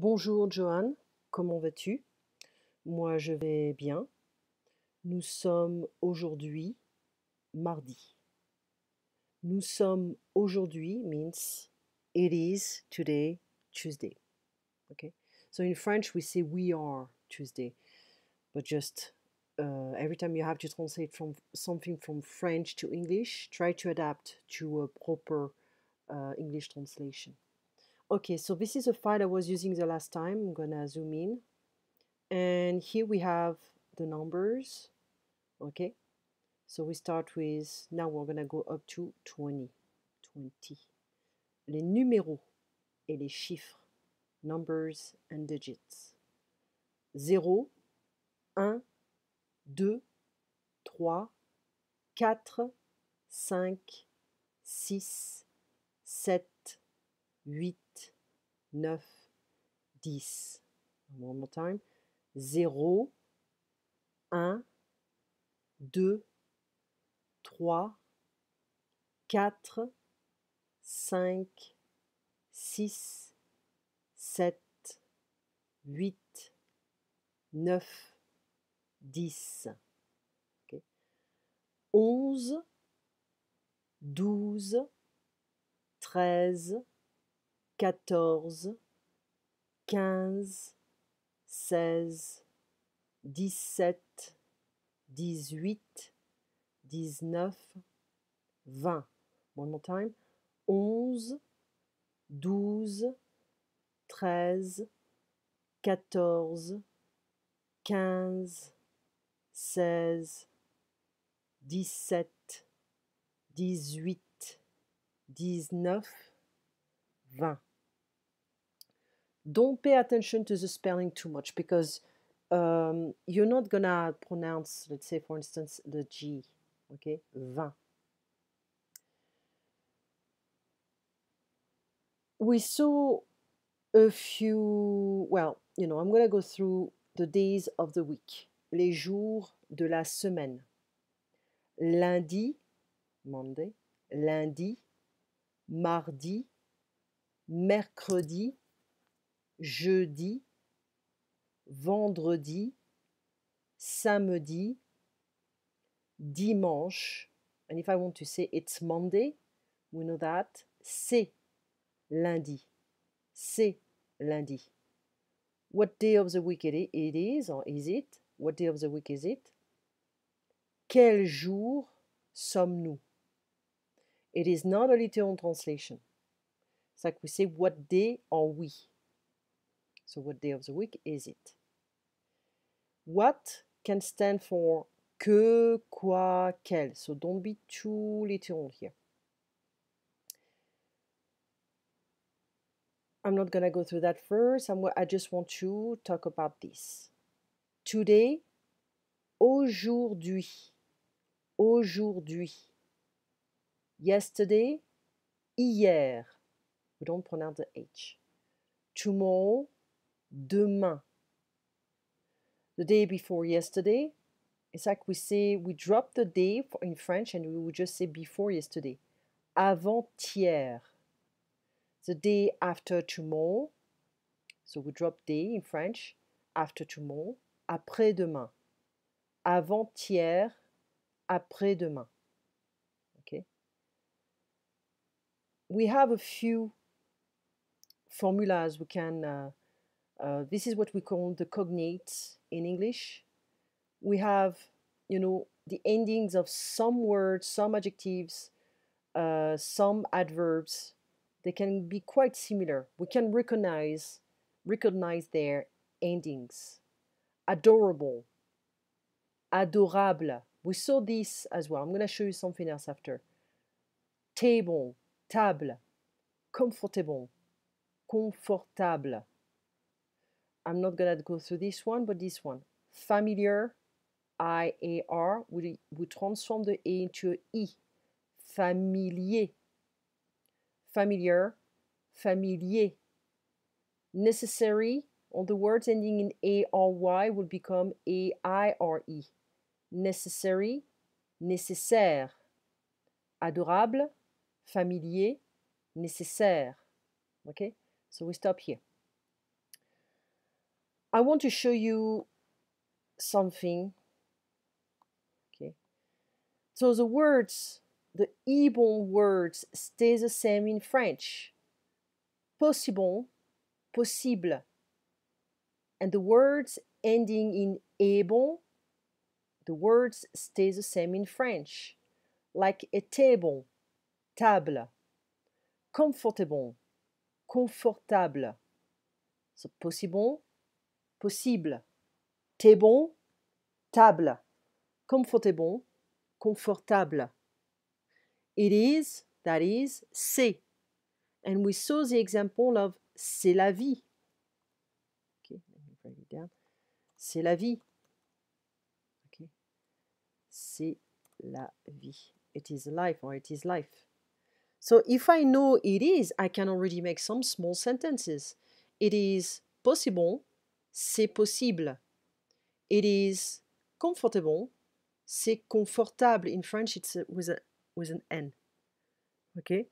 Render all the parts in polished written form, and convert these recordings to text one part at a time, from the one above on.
Bonjour Joanne, comment vas-tu? Moi je vais bien. Nous sommes aujourd'hui mardi. Nous sommes aujourd'hui means it is today Tuesday. Okay. So in French we say we are Tuesday, but just every time you have to translate from something from French to English, try to adapt to a proper English translation. Okay, so this is a file I was using the last time. I'm gonna zoom in. And here we have the numbers. Okay, so we start with, now we're gonna go up to 20. Les numéros et les chiffres, numbers and digits. 0, 1, 2, 3, 4, 5, 6, 7, 8, 9, 10. One more time. 0, 1, 2, 3, 4, 5, 6, 7, 8, 9, 10. Okay. 11, 12, 13, 14, 15, 16, 17, 18, 19, 20. One more time. 11, 12, 13, 14, 15, 16, 17, 18, 19, 20. Don't pay attention to the spelling too much because you're not gonna pronounce, let's say for instance, the G, okay? 20. We saw a few, well, I'm gonna go through the days of the week, les jours de la semaine. Lundi, Monday, lundi, mardi, mercredi, jeudi, vendredi, samedi, dimanche. And if I want to say it's Monday, we know that c'est lundi. C'est lundi. What day of the week it is, or is it? What day of the week is it? Quel jour sommes-nous? It is not a literal translation. It's like we say, what day are we? So what day of the week is it? What can stand for que, quoi, quel. So don't be too literal here. I'm not going to go through that first. I just want to talk about this. Today, aujourd'hui. Aujourd'hui. Yesterday, hier. We don't pronounce the H. Tomorrow, demain. The day before yesterday, it's like we say, we drop the day in French and we would just say before yesterday. Avant-hier. The day after tomorrow, so we drop day in French, after tomorrow, après-demain. Avant-hier, après-demain. Okay. We have a few formulas we can, this is what we call the cognates in English. We have, the endings of some words, some adjectives, some adverbs. They can be quite similar. We can recognize their endings. Adorable, adorable. We saw this as well. I'm going to show you something else after. Table, table. Comfortable, confortable. I'm not going to go through this one, but this one. Familiar, I-A-R. We transform the A into an I. Familier. Familiar, familier. Necessary, all the words ending in A-R-Y will become A-I-R-E. Necessary, nécessaire. Adorable, familier, nécessaire. Okay, so we stop here. I want to show you something. Okay. So the words, the ibon words stay the same in French. Possible, possible. And the words ending in ebon, the words stay the same in French. Like a table, table. Comfortable, confortable. So possible, possible. Table, table. Comfortable, confortable. It is, that is, c'est. And we saw the example of c'est la vie. Okay, let me write it down. C'est la vie. Okay. C'est la vie. It is life, or it is life. So if I know it is, I can already make some small sentences. It is possible, c'est possible. It is comfortable, c'est confortable. In French, it's with an N. Okay?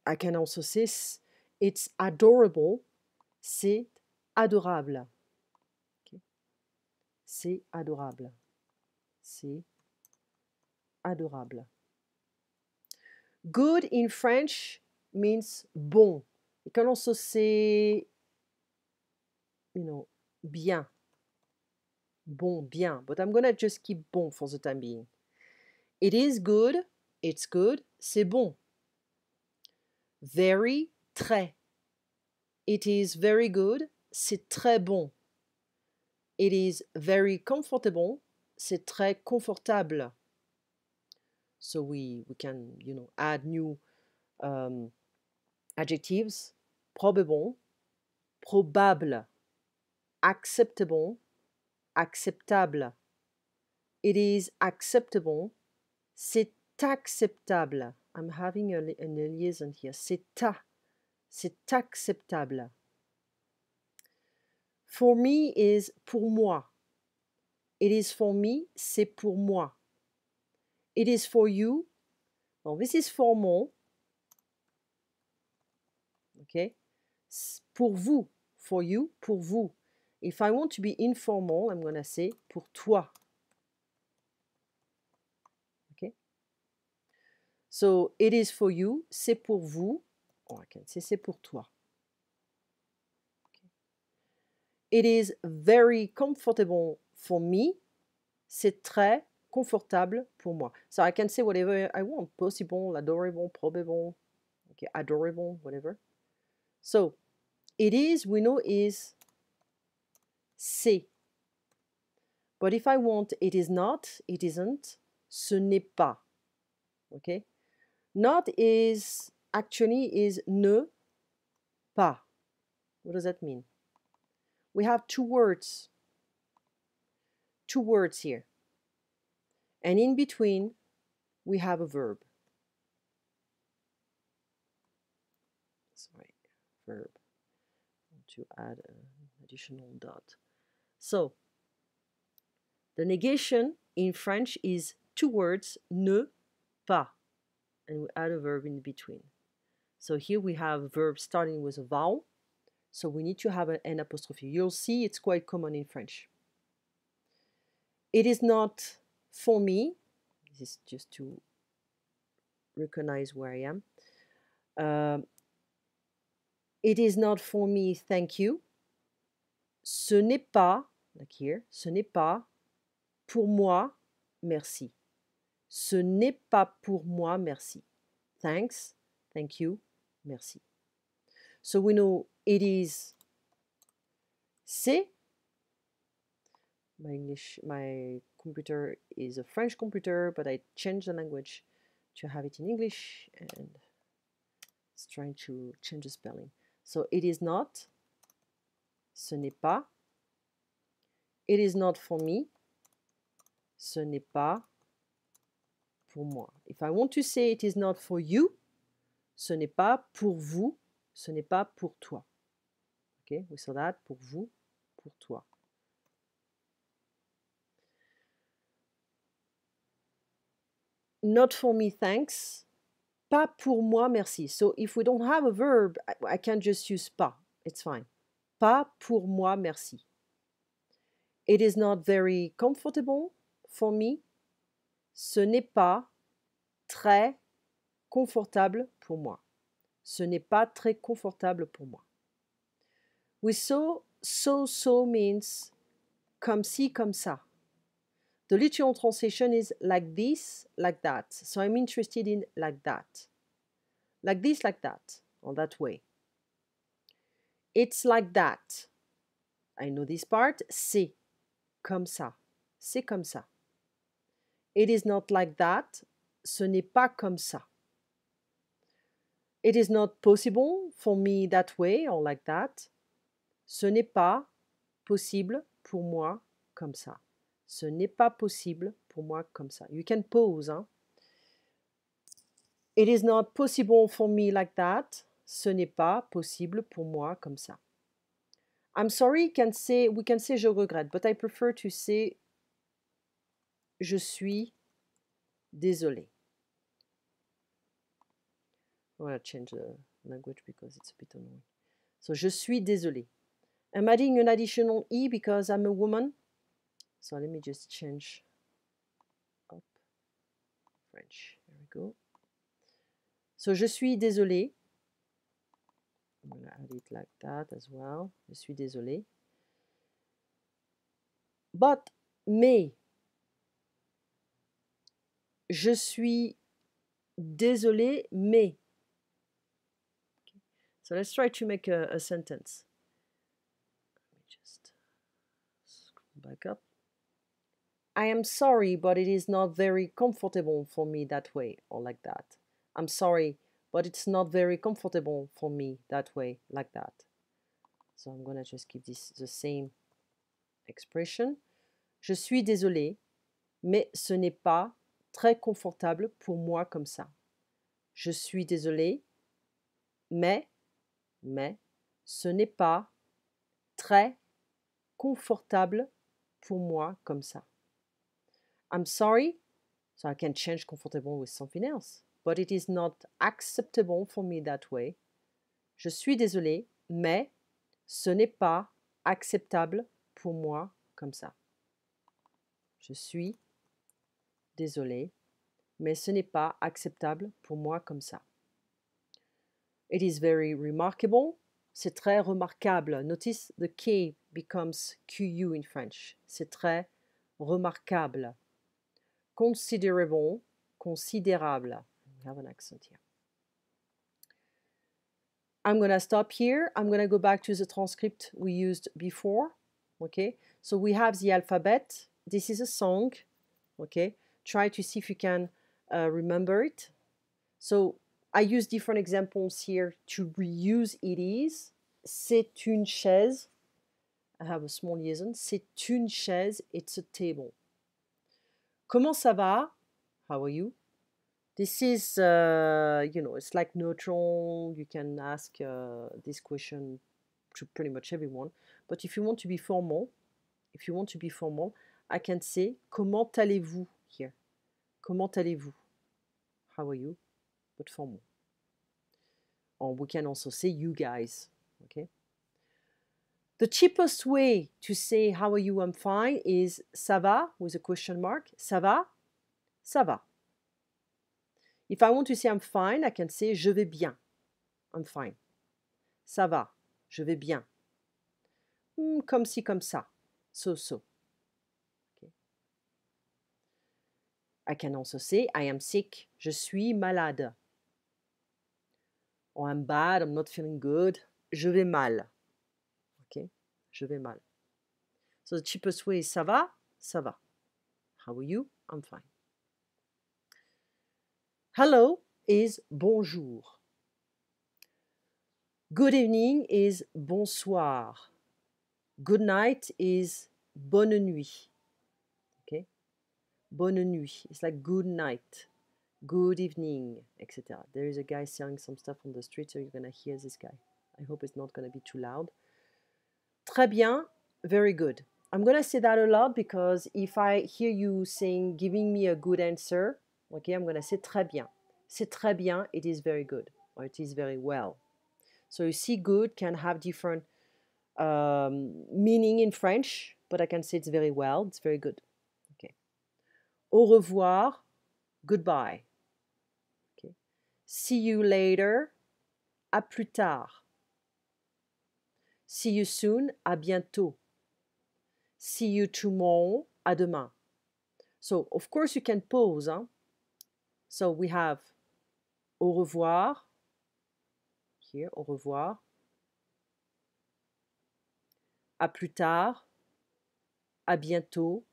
I can also say it's adorable, c'est adorable. Okay? C'est adorable. C'est adorable. Good in French means bon. You can also say, bien. Bon, bien. But I'm going to just keep bon for the time being. It is good. It's good. C'est bon. Very, très. It is very good. C'est très bon. It is very comfortable. C'est très confortable. So we can, add new adjectives. Probable, probable, acceptable, acceptable. It is acceptable. C'est acceptable. I'm having an liaison here. C'est acceptable. For me is pour moi. It is for me, c'est pour moi. It is for you. Well, this is formal. Okay? Pour vous. For you, pour vous. If I want to be informal, I'm going to say pour toi. Okay? So, it is for you, c'est pour vous. Or I can say c'est pour toi. Okay. It is very comfortable for me. C'est très confortable pour moi. So I can say whatever I want. Possible, adorable, probable, okay, adorable, whatever. So, it is, we know is c'est. But if I want it is not, it isn't, ce n'est pas. Okay? Not is, actually is ne pas. What does that mean? We have two words here. And in between, we have a verb. Sorry, verb. I want to add an additional dot. So, the negation in French is two words, ne pas. And we add a verb in between. So here we have a verb starting with a vowel. So we need to have an N apostrophe. You'll see it's quite common in French. It is not for me. This is just to recognize where I am. It is not for me, thank you. Ce n'est pas, like here, ce n'est pas pour moi, merci. Ce n'est pas pour moi, merci. Thanks, thank you, merci. So we know it is c'est. My computer is a French computer, but I changed the language to have it in English, and it's trying to change the spelling. So it is not, ce n'est pas. It is not for me, ce n'est pas pour moi. If I want to say it is not for you, ce n'est pas pour vous, ce n'est pas pour toi. Okay, we saw that, pour vous, pour toi. Not for me, thanks. Pas pour moi, merci. So if we don't have a verb, I can just use pas. It's fine. Pas pour moi, merci. It is not very comfortable for me. Ce n'est pas très confortable pour moi. Ce n'est pas très confortable pour moi. We saw so means comme ci, comme ça. The literal translation is like this, like that. So I'm interested in like that. Like this, like that, or that way. It's like that. I know this part. C'est comme ça. C'est comme ça. It is not like that. Ce n'est pas comme ça. It is not possible for me that way or like that. Ce n'est pas possible pour moi comme ça. Ce n'est pas possible pour moi comme ça. You can pause. Hein? It is not possible for me like that. Ce n'est pas possible pour moi comme ça. I'm sorry, we can say je regrette, but I prefer to say je suis désolé. I'm going to change the language because it's a bit annoying. So, je suis désolé. I'm adding an additional E because I'm a woman. So, let me just change up French. There we go. So, je suis désolé. I'm going to add it like that as well. Je suis désolé. But, mais. Je suis désolé, mais. Okay. So, let's try to make a sentence. Let me just scroll back up. I am sorry, but it is not very comfortable for me that way, or like that. I'm sorry, but it's not very comfortable for me that way, like that. So I'm gonna just keep this the same expression. Je suis désolé, mais ce n'est pas très confortable pour moi comme ça. Je suis désolé, mais ce n'est pas très confortable pour moi comme ça. I'm sorry, so I can change comfortable with something else, but it is not acceptable for me that way. Je suis désolé, mais ce n'est pas acceptable pour moi comme ça. Je suis désolé, mais ce n'est pas acceptable pour moi comme ça. It is very remarkable. C'est très remarquable. Notice the K becomes QU in French. C'est très remarquable. Considerable, considérable. We have an accent here. I'm going to stop here. I'm going to go back to the transcript we used before. Okay, so we have the alphabet. This is a song. Okay, try to see if you can remember it. So I use different examples here to reuse it is. C'est une chaise. I have a small liaison. C'est une chaise. It's a table. Comment ça va? How are you? This is, it's like neutral. You can ask this question to pretty much everyone. But if you want to be formal, I can say comment allez-vous here. Comment allez-vous? How are you? But formal. Or we can also say you guys. Okay. The cheapest way to say how are you, I'm fine is ça va with a question mark. Ça va? Ça va. If I want to say I'm fine, I can say je vais bien. I'm fine. Ça va. Je vais bien. Comme ci, comme ça. So. Okay. I can also say I am sick. Je suis malade. Or I'm bad. I'm not feeling good. Je vais mal. Okay. Je vais mal. So the cheapest way is ça va? Ça va. How are you? I'm fine. Hello is bonjour. Good evening is bonsoir. Good night is bonne nuit. Okay? Bonne nuit. It's like good night, good evening, etc. There is a guy selling some stuff on the street, so you're going to hear this guy. I hope it's not going to be too loud. Très bien, very good. I'm going to say that a lot because if I hear you saying, giving me a good answer, okay, I'm going to say très bien. C'est très bien, it is very good, or it is very well. So you see good can have different meaning in French. but I can say it's very well. It's very good. Okay. Au revoir, goodbye. Okay. See you later, à plus tard. See you soon, à bientôt. See you tomorrow, à demain. So, of course, you can pause. Huh? So, we have au revoir. Here, au revoir. À plus tard. À bientôt.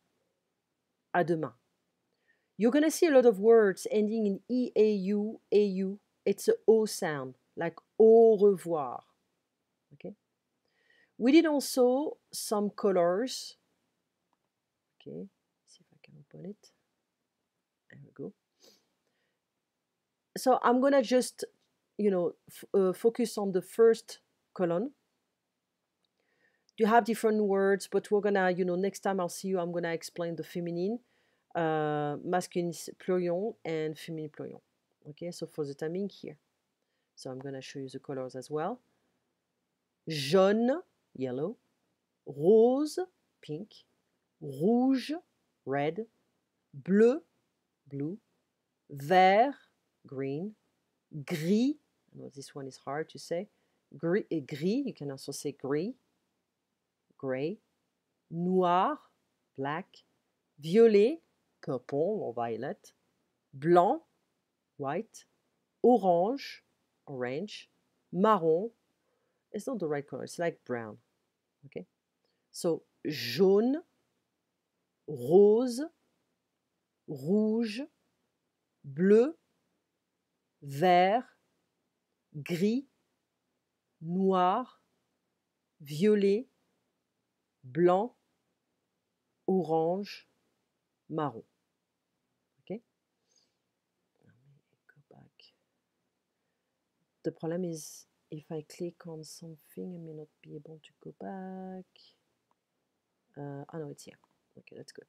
À demain. You're going to see a lot of words ending in E-A-U, A-U. It's a O sound, like au revoir. Okay. We did also some colors. Okay, see if I can open it. There we go. So I'm gonna just, focus on the first column. You have different words, but we're gonna, next time I'll see you, I'm gonna explain the feminine, masculine plurion, and feminine plurion. Okay, so for the timing here. So I'm gonna show you the colors as well. Jaune, yellow. Rose, pink. Rouge, red. Bleu, blue. Vert, green. Gris, I know this one is hard to say. Gris, you can also say gris, gray. Noir, black. Violet, purple or violet. Blanc, white. Orange, orange. Marron, it's not the right color, it's like brown. Okay, so jaune, rose, rouge, bleu, vert, gris, noir, violet, blanc, orange, marron. Okay? Let me go back. The problem is if I click on something, I may not be able to go back. Oh no, it's here. Okay, that's good.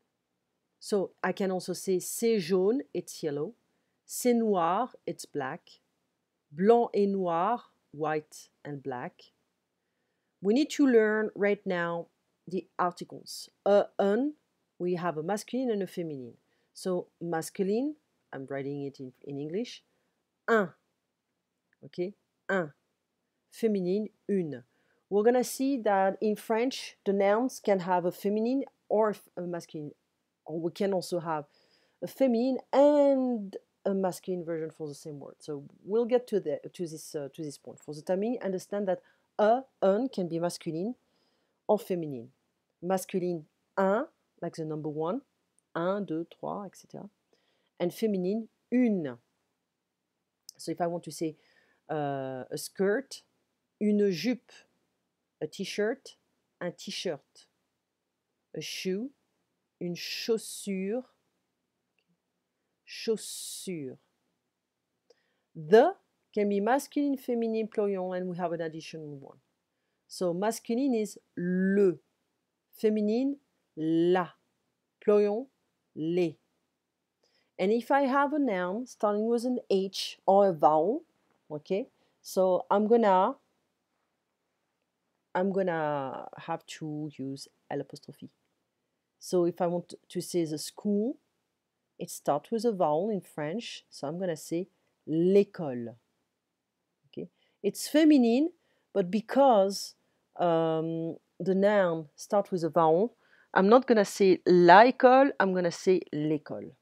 So I can also say c'est jaune, it's yellow. C'est noir, it's black. Blanc et noir, white and black. We need to learn right now the articles. Un, we have a masculine and a feminine. So masculine, I'm writing it in English. Un. Okay? Un. Feminine, une. We're going to see that in French, the nouns can have a feminine or a masculine. Or we can also have a feminine and a masculine version for the same word. So we'll get to this point. For the time being, understand that un can be masculine or féminine. Masculine, un, like the number one, un, deux, trois, etc. And féminine, une. So if I want to say a skirt, une jupe, a t-shirt, un t-shirt, a shoe, une chaussure, chaussure. The can be masculine, féminine, plurion, and we have an additional one. So masculine is le, féminine, la, plurion, les. And if I have a noun starting with an H or a vowel, okay, so I'm gonna have to use L apostrophe. So if I want to say the school, it starts with a vowel in French, so I'm gonna say l'école. Okay, it's feminine, but because the noun starts with a vowel, I'm not gonna say la école, I'm gonna say l'école.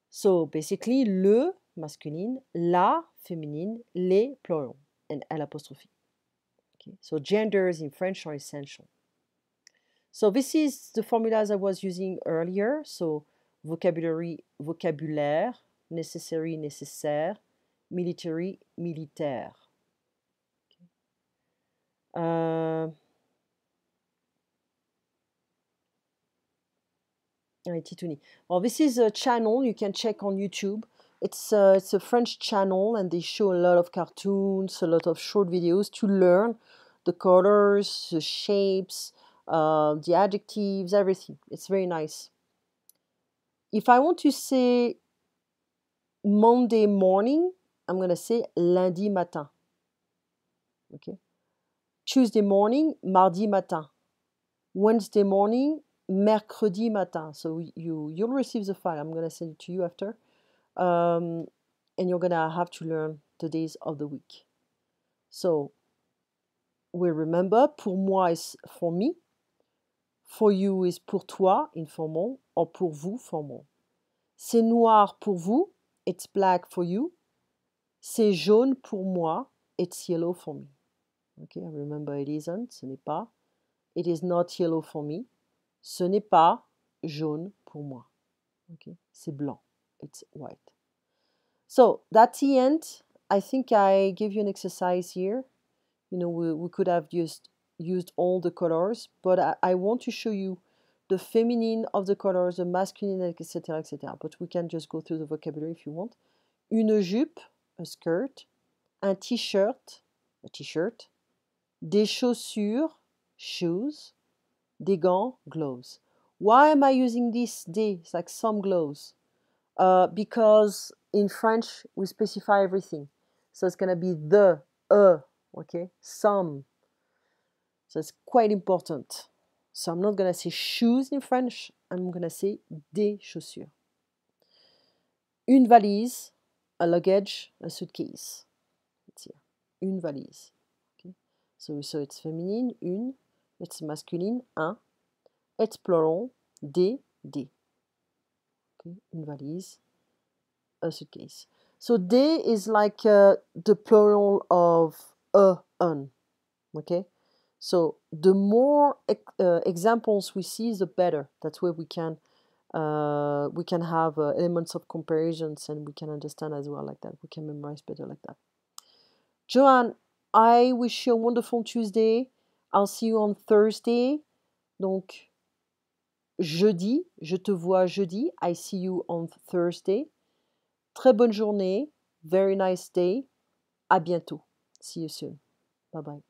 So basically, le masculine, la féminine, les plurion, and L apostrophe. Okay, so genders in French are essential. So this is the formulas I was using earlier. So vocabulaire, necessary, nécessaire, military, militaire. Okay. Well, this is a channel you can check on YouTube. It's a French channel, and they show a lot of cartoons, a lot of short videos to learn the colors, the shapes, the adjectives, everything. It's very nice. If I want to say Monday morning, I'm going to say lundi matin. Okay. Tuesday morning, mardi matin. Wednesday morning, mercredi matin. So you'll receive the file. I'm gonna send it to you after, and you're gonna have to learn the days of the week. So we remember, pour moi is for me, for you is pour toi, informal, or pour vous, formal. C'est noir pour vous, it's black for you. C'est jaune pour moi, it's yellow for me. Okay, remember it isn't, ce n'est pas. It is not yellow for me. Ce n'est pas jaune pour moi. Okay, c'est blanc, it's white. So that's the end. I think I gave you an exercise here. You know, we could have just used all the colors, but I want to show you the feminine of the colors, the masculine, etc., etc. But we can just go through the vocabulary if you want. Une jupe, a skirt. Un t-shirt, a t-shirt. Des chaussures, shoes. Des gants, gloves. Why am I using this des? It's like some gloves. Because in French, we specify everything. So it's going to be the, okay? Some. So it's quite important. So I'm not going to say shoes in French. I'm going to say des chaussures. Une valise, a luggage, a suitcase. It's here. Une valise. Okay? So it's feminine, une. It's masculine, un. It's plural, des. Okay? Une valise, a suitcase. So des is like the plural of un. Okay? So the more examples we see, the better. That's where we can have elements of comparisons, and we can understand as well like that. We can memorize better like that. Joanne, I wish you a wonderful Tuesday. I'll see you on Thursday. Donc, jeudi, je te vois jeudi. I see you on Thursday. Très bonne journée. Very nice day. À bientôt. See you soon. Bye bye.